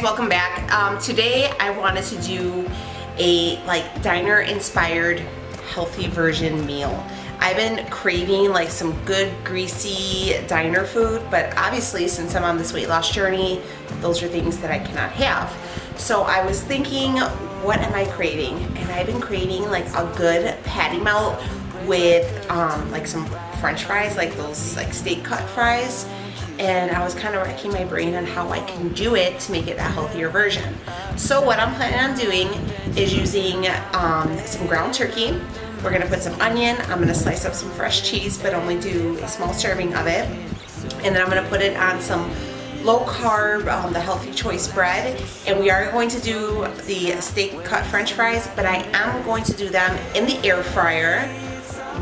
guys, welcome back. Today I wanted to do a diner inspired healthy version meal. I've been craving like some good greasy diner food, but obviously since I'm on this weight loss journey, those are things that I cannot have. So I was thinking, what am I craving? And I've been craving like a good patty melt with like some French fries, like those like steak cut fries. And I was kind of racking my brain on how I can do it to make it a healthier version. So what I'm planning on doing is using some ground turkey. We're gonna put some onion. I'm gonna slice up some fresh cheese, but only do a small serving of it. And then I'm gonna put it on some low carb, the Healthy Choice bread. And we are going to do the steak cut French fries, but I am going to do them in the air fryer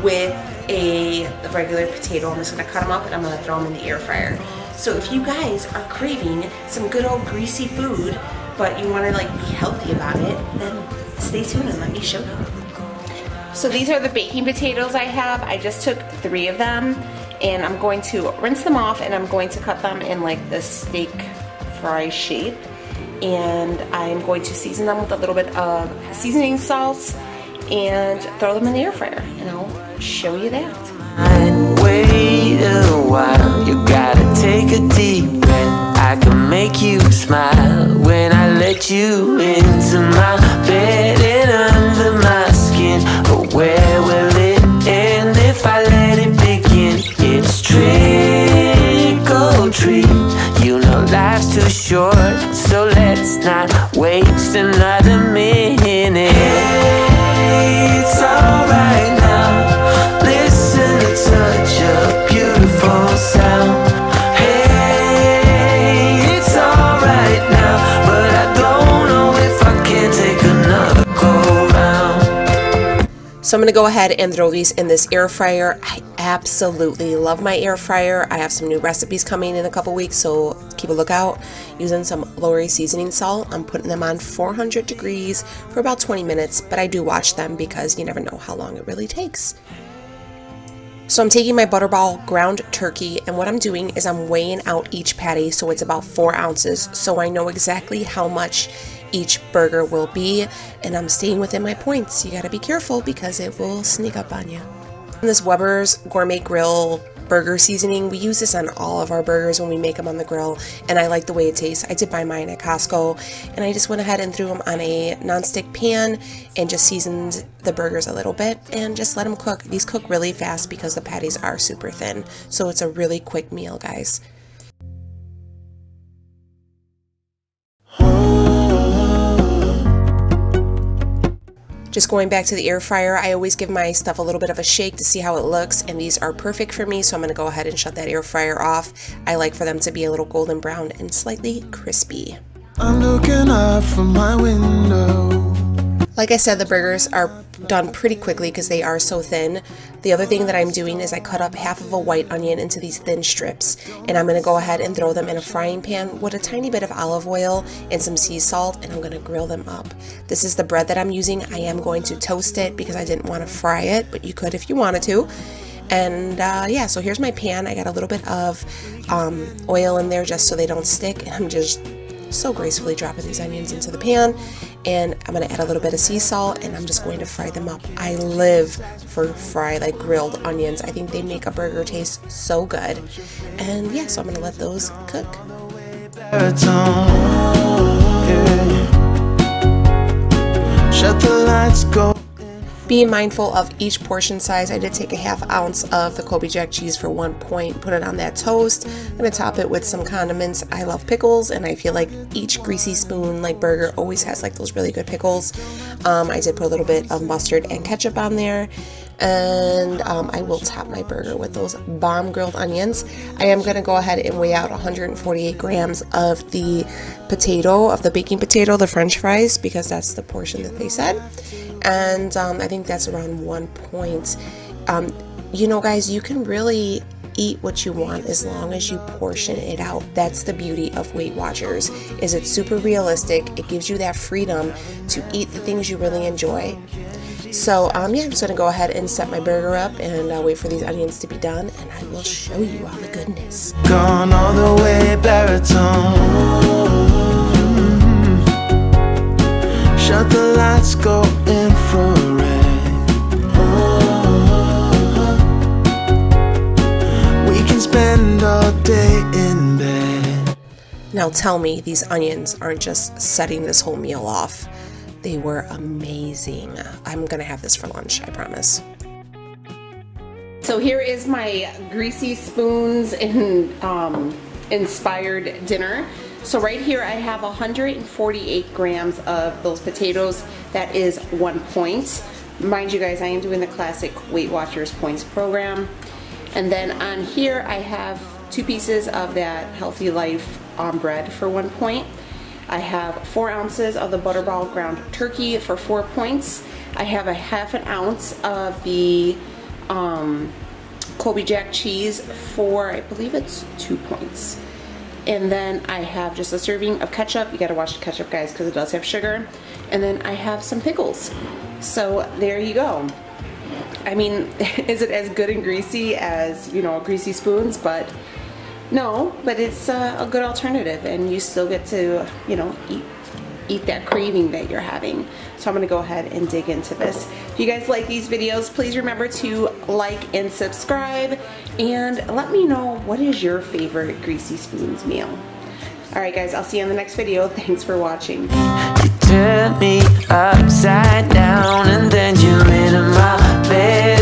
with a regular potato. I'm just gonna cut them up and I'm gonna throw them in the air fryer. So if you guys are craving some good old greasy food, but you wanna like be healthy about it, then stay tuned and let me show you. So these are the baking potatoes I have. I just took 3 of them and I'm going to rinse them off and I'm going to cut them in like the steak fry shape. And I'm going to season them with a little bit of seasoning salt and throw them in the air fryer, and I'll show you that. Wait a while, you gotta take a deep breath. I can make you smile when I let you into my bed and under my skin. But where will it end if I let it begin? It's trick or treat. You know life's too short, so let's not waste another minute. It's alright now. Listen to such a beautiful sound. Hey, it's alright now, but I don't know if I can take another go round. So I'm gonna go ahead and throw these in this air fryer. I absolutely love my air fryer. I have some new recipes coming in a couple weeks, so keep a lookout. Using some Lori seasoning salt, I'm putting them on 400 degrees for about 20 minutes, but I do watch them because you never know how long it really takes. So I'm taking my Butterball ground turkey, and what I'm doing is I'm weighing out each patty, so it's about 4 ounces, so I know exactly how much each burger will be, and I'm staying within my points. You gotta be careful because it will sneak up on you. And this Weber's Gourmet Grill burger seasoning, we use this on all of our burgers when we make them on the grill, and I like the way it tastes. I did buy mine at Costco, and I just went ahead and threw them on a non-stick pan and just seasoned the burgers a little bit and just let them cook. These cook really fast because the patties are super thin, so it's a really quick meal, guys. Just going back to the air fryer, I always give my stuff a little bit of a shake to see how it looks, and these are perfect for me, so I'm going to go ahead and shut that air fryer off. I like for them to be a little golden brown and slightly crispy. I'm looking up from my window. Like I said, the burgers are done pretty quickly because they are so thin. The other thing that I'm doing is I cut up half of a white onion into these thin strips, and I'm going to go ahead and throw them in a frying pan with a tiny bit of olive oil and some sea salt, and I'm going to grill them up. This is the bread that I'm using. I am going to toast it because I didn't want to fry it, but you could if you wanted to. And yeah, so here's my pan. I got a little bit of oil in there just so they don't stick, and I'm just so gracefully dropping these onions into the pan, and I'm going to add a little bit of sea salt, and I'm just going to fry them up. I live for like grilled onions. I think they make a burger taste so good. And yeah, so I'm going to let those cook. Shut the lights, go. Being mindful of each portion size, I did take a ½ ounce of the Colby Jack cheese for 1 point, put it on that toast. I'm going to top it with some condiments. I love pickles, and I feel like each greasy spoon like burger always has like those really good pickles. I did put a little bit of mustard and ketchup on there, and I will top my burger with those bomb grilled onions. I am going to go ahead and weigh out 148 grams of the potato, of the baking potato, the French fries, because that's the portion that they said. And I think that's around 1 point. You know, guys, you can really eat what you want as long as you portion it out. That's the beauty of Weight Watchers, is it's super realistic. It gives you that freedom to eat the things you really enjoy. So yeah, I'm just gonna go ahead and set my burger up and wait for these onions to be done, and I will show you all the goodness. Gone all the way baritone. but the lights go infrared. Oh, we can spend all day in bed. Now tell me these onions aren't just setting this whole meal off. They were amazing. I'm gonna have this for lunch, I promise. So here is my greasy spoons and inspired dinner. So right here I have 148 grams of those potatoes. That is 1 point. Mind you guys, I am doing the classic Weight Watchers points program. And then on here I have 2 pieces of that Healthy Life bread for 1 point. I have 4 ounces of the Butterball ground turkey for 4 points. I have a ½ ounce of the Colby Jack cheese for, I believe it's 2 points. And then I have just a serving of ketchup. You gotta watch the ketchup, guys, because it does have sugar. And then I have some pickles. So there you go. I mean, is it as good and greasy as, you know, greasy spoons? But no, but it's a good alternative, and you still get to, you know, eat that craving that you're having. So I'm gonna go ahead and dig into this. If you guys like these videos, please remember to like and subscribe, and let me know what is your favorite Greasy Spoons meal. Alright guys, I'll see you on the next video. Thanks for watching. You turn me upside down and then you're in my bed.